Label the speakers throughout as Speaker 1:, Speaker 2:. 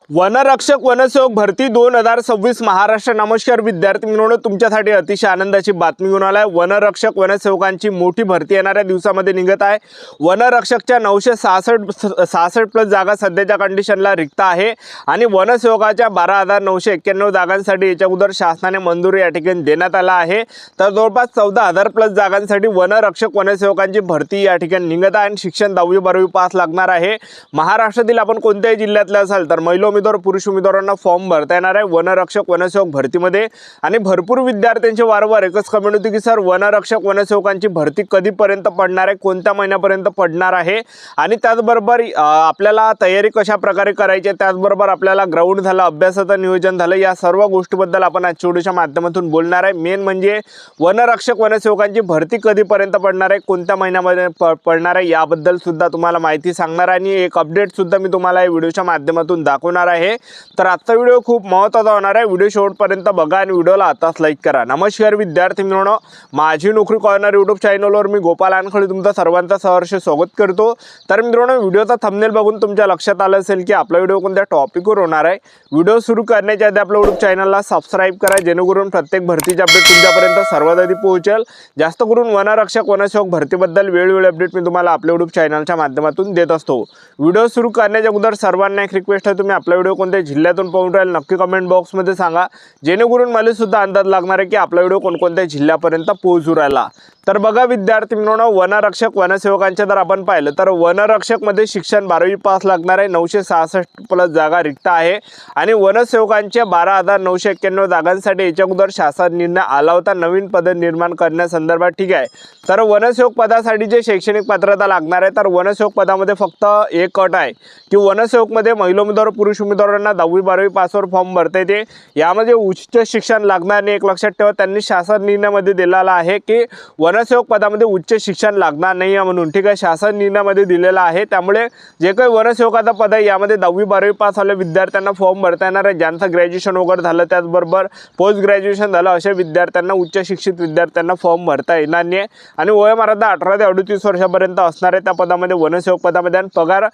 Speaker 1: वनरक्षक वनसेवक भरती 2026 महाराष्ट्र। नमस्कार विद्यार्थी मित्रांनो, तुमच्यासाठी अतिशय आनंदाची बातमी घेऊन आलाय। वनरक्षक वनसेवकांची मोठी भरती येणाऱ्या दिवसामध्ये निघत आहे। वनरक्षकच्या 966 प्लस जागा सध्याच्या कंडिशनला रिक्त आहे आणि वनसेवकाच्या 12,991 जागांसाठी याच्या अगोदर शासनाने मंजुरी या ठिकाणी देण्यात आला आहे। तर जवळपास 14,000 प्लस जागांसाठी वनरक्षक वनसेवकांची भरती या ठिकाणी निघत आहे आणि शिक्षण 10वी 12वी पास लागणार आहे। महाराष्ट्रातील आपण कोणत्याही जिल्ह्यातले असाल तर महिला उमेदवार पुरुष उमेदवारांना फॉर्म भरता येणार आहे वनरक्षक वनसेवक भरतीमध्ये। आणि भरपूर विद्यार्थ्यांचे वारंवार एकच कमेंट होती की सर वनरक्षक वनसेवकांची भरती कधीपर्यंत पडणार आहे, कोणत्या महिन्यापर्यंत पडणार आहे आणि त्याचबरोबर आपल्याला तयारी कशा प्रकारे करायची, त्याचबरोबर आपल्याला ग्राउंड झालं, अभ्यासाचं नियोजन झालं, या सर्व गोष्टीबद्दल आपण आजच्या व्हिडिओच्या माध्यमातून बोलणार आहे। मेन म्हणजे वनरक्षक वनसेवकांची भरती कधीपर्यंत पडणार आहे, कोणत्या महिन्यामध्ये पडणार आहे याबद्दल सुद्धा तुम्हाला माहिती सांगणार आहे आणि एक अपडेट सुद्धा मी तुम्हाला या व्हिडिओच्या माध्यमातून दाखवणार आहे। तर आजचा व्हिडिओ खूप महत्त्वाचा होणार आहे, व्हिडिओ शेवटपर्यंत बघा आणि व्हिडिओला आताच लाईक करा। नमस्कार विद्यार्थी मित्रांनो, माझी नोकरी कॉर्नर यूट्यूब चॅनलवर मी गोपाल अनखळे तुमचं सर्वांचं सहर्ष स्वागत करतो। तर मित्रांनो, व्हिडिओचा थंबनेल बघून तुमच्या लक्षात आलं असेल की आपला व्हिडिओ कोणत्या टॉपिकवर होणार आहे। व्हिडिओ सुरू करण्याच्या आधी आपल्या यूट्यूब चॅनलला सबस्क्राइब करा, जेणेकरून प्रत्येक भरतीचे अपडेट तुमच्यापर्यंत सर्वात आधी पोहोचेल। जास्त करून वनरक्षक वनसेवक भरतीबद्दल वेळोवेळी अपडेट मी तुम्हाला आपल्या यूट्यूब चॅनलच्या माध्यमातून देत असतो। व्हिडिओ सुरू करण्याच्या अगोदर सर्वांना एक रिक्वेस्ट आहे, तुम्ही आपला व्हिडिओ कोणत्या जिल्ह्यातून पाहून राहील नक्की कमेंट बॉक्समध्ये सांगा, जेणेकरून मला सुद्धा अंदाज लागणार आहे की आपला व्हिडिओ कोणकोणत्या जिल्ह्यापर्यंत पोहोचू राहिला। तर बघा विद्यार्थी मित्रांनो, वनरक्षक वनसेवकांच्या जर आपण पाहिलं तर वनरक्षकमध्ये शिक्षण 12वी पास लागणार आहे, 966 प्लस जागा रिक्त आहे आणि वनसेवकांच्या 12,991 जागांसाठी याच्या अगोदर शासन निर्णय आला होता नवीन पद निर्माण करण्यासंदर्भात, ठीक आहे। तर वनसेवक पदासाठी जे शैक्षणिक पात्रता लागणार आहे, तर वनसेवक पदामध्ये फक्त एक अट आहे की वनसेवकमध्ये महिला उमेदवार पुरुष उमेदवारांना 10वी 12वी पासवर फॉर्म भरता येते, यामध्ये उच्च शिक्षण लागणार नाही। एक लक्षात ठेवा, त्यांनी शासन निर्णयामध्ये दिलेला आहे की वनसेवक पदामध्ये उच्च शिक्षण लागणार नाही म्हणून, ठीक आहे, शासन निर्णयामध्ये दिलेला आहे। त्यामुळे जे काही वनसेवकाचा पद आहे यामध्ये 10वी 12वी पास झाले विद्यार्थ्यांना फॉर्म भरता येणार आहे। ज्यांचं ग्रॅज्युएशन वगैरे झालं, त्याचबरोबर पोस्ट ग्रॅज्युएशन झालं, अशा विद्यार्थ्यांना उच्च शिक्षित विद्यार्थ्यांना फॉर्म भरता येणार नाही आणि वयोमर्यादा 18 ते 38 वर्षापर्यंत असणार आहे त्या पदामध्ये, वनसेवक पदामध्ये। आणि पगार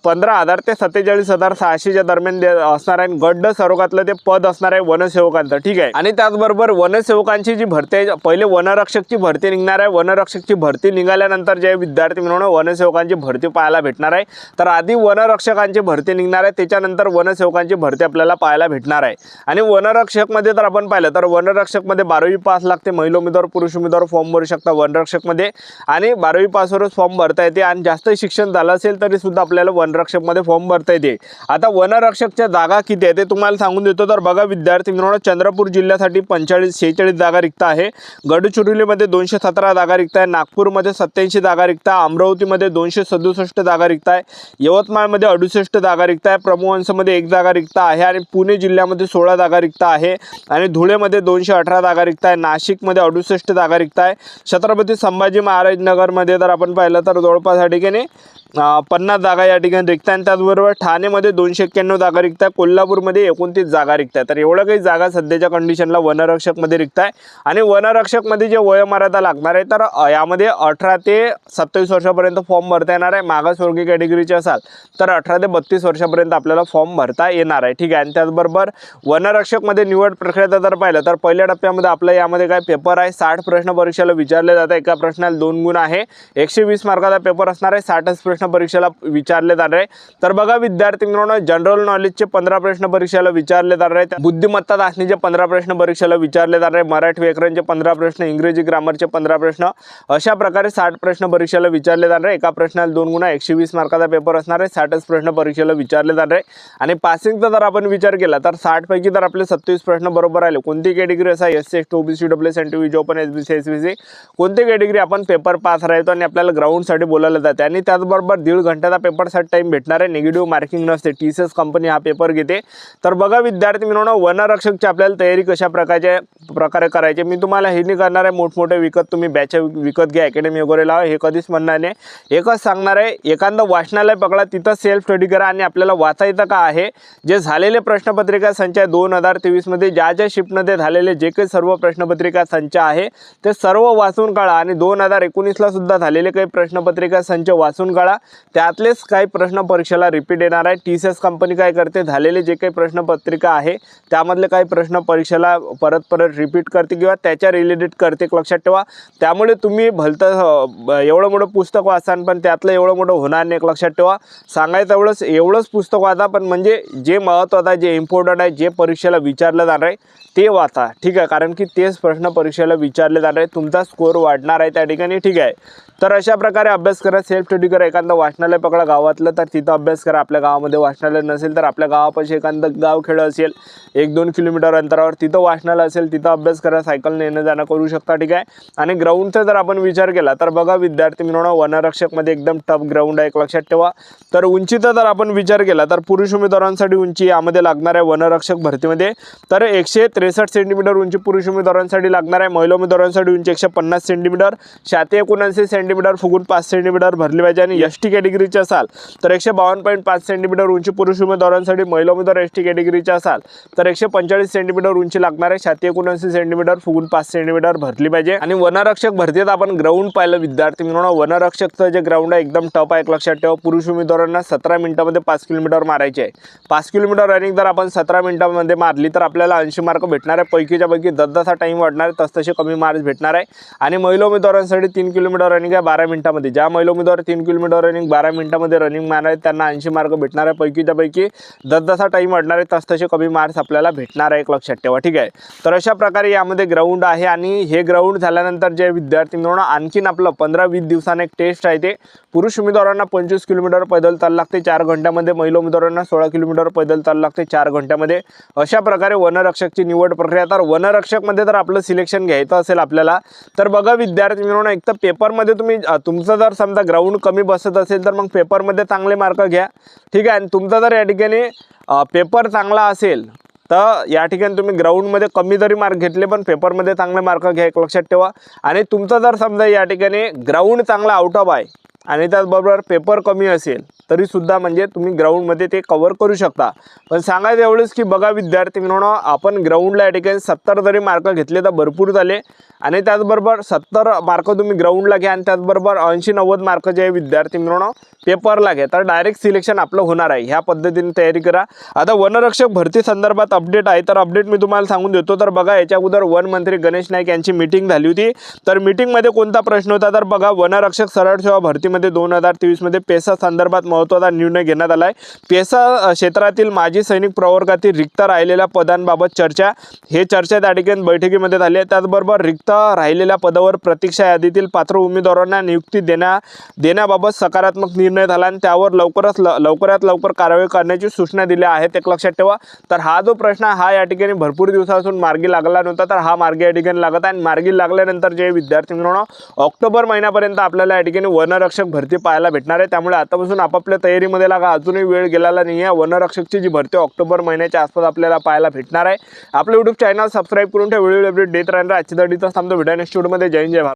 Speaker 1: 15,000 ते 47,600च्या दरम्यान असणार आहे। गड्ड स्वरूपातलं ते पद असणार आहे वनसेवकांचं, ठीक आहे। आणि त्याचबरोबर वनसेवकांची जी भरती आहे, पहिले वनरक्षकची भरती निघणार आहे। वनरक्षकची भरती निघाल्यानंतर जे विद्यार्थी मित्रांनो वनसेवकांची भरती पाहायला भेटणार आहे। तर आधी वनरक्षकांची भरती निघणार आहे, त्याच्यानंतर वनसेवकांची भरती आपल्याला पाहायला भेटणार आहे। आणि वनरक्षकमध्ये जर आपण पाहिलं तर वनरक्षकमध्ये 12वी पास लागते, महिला उमेदवार पुरुष उमेदवार फॉर्म भरू शकता वनरक्षकमध्ये आणि 12वी पासवरच फॉर्म भरता येते आणि जास्त शिक्षण झालं असेल तरी सुद्धा आपल्याला वनरक्षकमध्ये फॉर्म भरता येते। आता वनरक्षकच्या जागा किती आहे ते तुम्हाला सांगून देतो। तर बघा विद्यार्थी मित्रांनो, चंद्रपूर जिल्ह्यासाठी 46 जागा रिक्त आहे, गडचिरोलीमध्ये 217 जागा रिक्त आहे, नागपूरमध्ये 87 जागा रिक्त आहे, अमरावतीमध्ये 267 जागा रिक्त आहे, यवतमाळमध्ये 68 जागा रिक्त आहे, प्रभुवंशमध्ये 1 जागा रिक्त आहे आणि पुणे जिल्ह्यामध्ये 16 जागा रिक्त आहे आणि धुळेमध्ये 218 जागा रिक्त आहे, नाशिकमध्ये 68 जागा रिक्त आहे, छत्रपती संभाजी महाराज नगरमध्ये जर आपण पाहिलं तर जवळपास या ठिकाणी 50 जागा या ठिकाणी रिक्त आहे। त्याचबरोबर ठाणेमध्ये 291 जागा रिक्त आहे, कोल्हापूरमध्ये 29 जागा रिक्त आहे। तर एवढं काही जागा सध्याच्या कंडिशनला वनरक्षकमध्ये रिक्त आहे। आणि वनरक्षकमध्ये जे वयोमर्यादा लागणार आहे तर यामध्ये 18 ते 27 वर्षापर्यंत फॉर्म भरता येणार आहे। मागासवर्गीय कॅटेगरीचे असाल तर 18 ते 32 वर्षापर्यंत आपल्याला फॉर्म भरता येणार आहे, ठीक आहे। आणि त्याचबरोबर वनरक्षकमध्ये निवड प्रक्रिया जर पाहिलं तर पहिल्या टप्प्यामध्ये आपलं यामध्ये काय पेपर आहे, 60 प्रश्न परीक्षेला विचारले जातात, एका प्रश्नाला 2 गुण आहे, 120 मार्काचा पेपर असणार आहे, 60 प्रश्न परीक्षेला विचारले जाणार आहे। तर बघा विद्यार्थी मित्रांनो, जनरल नॉलेजचे 15 प्रश्न परीक्षेला विचारले जाणार आहेत, बुद्धिमत्ता चाचणीचे 15 प्रश्न परीक्षेला विचारले जाणार आहे, मराठी व्याकरणचे 15 प्रश्न, इंग्रजी ग्रामरचे 15 प्रश्न, अशा प्रकारे 60 प्रश्न परीक्षेला विचारले जाणार आहे। एका प्रश्नाला 2 गुण, 120 मार्काचा पेपर असणार आहे, 60 प्रश्न परीक्षेला विचारले जाणार आहे। आणि पासिंगचा जर आपण विचार केला तर 60 पैकी जर आपले 27 प्रश्न बरोबर आले, कोणती कॅटेगरी असा SC ST OBC WS NTV open SBC SBC कोणती कॅटेगरी आपण पेपर पास राहतो आणि आपल्याला ग्राउंडसाठी बोलावलं जाते। आणि त्याचबरोबर 1.5 घंट्याचा पेपरसाठी टाइम भेटणार आहे, निगेटिव्ह मार्किंग नसते, टीसीएस कंपनी हा पेपर घेते। तर बघा विद्यार्थी मित्रांनो, वनरक्षकची आपल्याला तयारी कशा प्रकारे करायची मी तुम्हाला हे नाही करणार आहे मोठमोठे विकत तुम्ही बॅच विकत घ्या, अकॅडमी वगैरे लावा, हे कधीच म्हणणार नाही। एकच सांगणार आहे, एखादं वाचनालय पकडा, तिथं सेल्फ स्टडी करा आणि आपल्याला वाचायचं का आहे, जे झालेले प्रश्नपत्रिका संच 2023 मध्ये ज्या शिफ्टमध्ये झालेले जे काही सर्व प्रश्नपत्रिका संच आहे ते सर्व वाचून काढा आणि 2019 ला सुद्धा झालेले काही प्रश्नपत्रिका संच वाचून काढा त्यातलेच काही प्रश्न परीक्षेला रिपीट येणार आहे। TCS कंपनी काय करते, झालेले जे काही प्रश्नपत्रिका आहे त्यामधले काही प्रश्न परीक्षेला परत रिपीट करते किंवा त्याच्या रिलेटेड करते, लक्षात ठेवा। त्यामुळे तुम्ही भलतं एवढं मोठं पुस्तक वाचाल पण त्यातलं एवढं मोठं होणार नाही, लक्षात ठेवा। सांगायचं एवढंच पुस्तक वाचा, पण म्हणजे जे महत्त्वाचं आहे, जे इम्पॉर्टंट आहे, जे परीक्षेला विचारलं जाणार आहे ते वाचा, ठीक आहे। कारण की तेच प्रश्न परीक्षेला विचारले जाणार आहे, तुमचा स्कोर वाढणार आहे त्या ठिकाणी, ठीक आहे। तर अशा प्रकारे अभ्यास करा, सेल्फ स्टडी करा। एखादं वाचनालय पकडा गावातलं तर तिथं अभ्यास करा। आपल्या गावामध्ये वाचनालय नसेल तर आपल्या गावापाशी एखादं गावखेड असेल 1-2 किलोमीटर अंतरावर, तिथं वाचनालय असेल, तिथं अभ्यास करा। सायकलने येणं जाणं करू शकता, ठीक आहे। आणि ग्राउंडचा जर आपण विचार केला तर बघा विद्यार्थी मित्रांनो, वनरक्षकमध्ये एकदम टफ ग्राउंड आहे, लक्षात ठेवा। तर उंचीचा जर आपण विचार केला तर पुरुष उमेदवारांसाठी उंची यामध्ये लागणार आहे वनरक्षक भरतीमध्ये तर 163 सेंटीमीटर उंची पुरुष उमेदवारांसाठी लागणार आहे। महिला उमेदवारांसाठी उंची 150 सेंटीमीटर, छाती 79 सेंटीमीटर, फुगून 5 सेंटीमीटर भरली पाहिजे। आणि ST कॅटेगरीचे असाल तर 152.5 सेंटीमीटर उंची पुरुष उमेदवारांसाठी, महिला उमेदवार ST कॅटेगरीचे असाल तर 145 सेंटीमीटर उंची लागणार आहे। छाती 79 सेंटीमीटर, फुगून 5 सेंटीमीटर भरली पाहिजे। आणि वनरक्षक भरतीत आपण ग्राउंड पाहिलं विद्यार्थी मित्रांनो, वनरक्षकचं जे ग्राउंड आहे एकदम टफ आहे, लक्षात ठेवा। पुरुष उमेदवारांना 17 मिनिटांमध्ये 5 किलोमीटर मारायचे आहे। 5 किलोमीटर रनिंग जर आपण 17 मिनिटांमध्ये मारली तर आपल्याला 80 मार्क भेटणार आहे। पैकीच्या पैकी जसा टाइम वाढणार आहे तसे कमी मार्क्स भेटणार आहे। आणि महिला उमेदवारांसाठी 3 किलोमीटर रनिंग आहे 12 मिनिटांमध्ये, ज्या महिला उमेदवार 3 किलोमीटर रनिंग 12 मिनिटांमध्ये रनिंग मारणार आहेत त्यांना 80 मार्क भेटणार आहे। पैकीच्या पैकी जसा टाइम वाढणार आहे तसे कमी मार्क्स आपल्याला भेटणार आहे, लक्षात ठेवा, ठीक आहे। तर अशा प्रकारे यामध्ये ग्राउंड आहे। आणि हे ग्राउंड झाल्यानंतर जे विद्यार्थी मित्रांनो आणखीन आपलं 15-20 दिवसांनी एक टेस्ट आहे, ते पुरुष उमेदवारांना 25 किलोमीटर पैदल चाललं लागते 4 घंट्यामध्ये, महिला उमेदवारांना 16 किलोमीटर पैदल चाललं लागते 4 घंट्यामध्ये। अशा प्रकारे वनरक्षकची निवड प्रक्रिया। तर वनरक्षकमध्ये जर आपलं सिलेक्शन घ्यायचं असेल आपल्याला तर बघा विद्यार्थी मित्रांनो, एक तर पेपरमध्ये तुमचं जर समजा ग्राउंड कमी बसत असेल तर मग पेपरमध्ये चांगले मार्क घ्या, ठीक आहे। आणि तुमचा जर या ठिकाणी पेपर चांगला असेल तर या ठिकाणी तुम्ही ग्राउंडमध्ये कमी जरी मार्क घेतले पण पेपरमध्ये चांगले मार्क घ्या, लक्षात ठेवा। आणि तुमचा जर समजा या ठिकाणी ग्राउंड चांगला आउट ऑफ आहे आणि त्याचबरोबर पेपर कमी असेल तरी सुद्धा म्हणजे तुम्ही ग्राउंडमध्ये ते कव्हर करू शकता। पण सांगायचं एवढंच की बघा विद्यार्थी मित्रांनो, आपण ग्राउंडला या ठिकाणी 70 जरी मार्क घेतले तर भरपूर झाले। आणि त्याचबरोबर 70 मार्क तुम्ही ग्राउंडला घ्या आणि त्याचबरोबर 80-90 मार्क जे विद्यार्थी मित्रांनो पेपरला घ्या, तर डायरेक्ट सिलेक्शन आपलं होणार आहे। ह्या पद्धतीने तयारी करा। आता वनरक्षक भरती संदर्भात अपडेट आहे, तर अपडेट मी तुम्हाला सांगून देतो। तर बघा याच्या अगोदर वन मंत्री गणेश नाईक यांची मीटिंग झाली होती, तर मीटिंगमध्ये कोणता प्रश्न होता तर बघा वनरक्षक सरळ सेवा भरतीमध्ये 2023 मध्ये पेसा संदर्भात महत्त्वाचा निर्णय घेण्यात आला आहे। पेसा क्षेत्रातील माजी सैनिक प्रवर्गातील रिक्त राहिलेल्या पदांबाबत चर्चा, हे चर्चा त्या ठिकाणी बैठकीमध्ये झाली आहे। त्याचबरोबर रिक्त राहिलेल्या पदावर प्रतीक्षा यादीतील पात्र उमेदवारांना नियुक्ती देण्याबाबत सकारात्मक निर्णय झाला आणि त्यावर लवकरात लवकर कारवाई करण्याची सूचना दिल्या आहेत, एक लक्षात ठेवा। तर हा जो प्रश्न हा या ठिकाणी भरपूर दिवसापासून मार्गी लागला नव्हता, तर हा मार्गी या ठिकाणी लागत आहे। आणि मार्गी लागल्यानंतर जे विद्यार्थी मित्रांनो ऑक्टोबर महिन्यापर्यंत आपल्याला या ठिकाणी वनरक्षक भरती पाहायला भेटणार आहे। त्यामुळे आतापासून आपापल्या तयारीमध्ये लागा, अजूनही वेळ गेलेला नाही आहे। वनरक्षकची जी भरती ऑक्टोबर महिन्याच्या आसपास आपल्याला पाहायला भेटणार आहे। आपलं YouTube चॅनल सबस्क्राइब करून ठेवा, व्हिडिओ अपडेट देत राहणार। आजच्या दिवसात थांबतो, भेटूया नेक्स्ट व्हिडिओमध्ये। जय हिंद, जय भारत।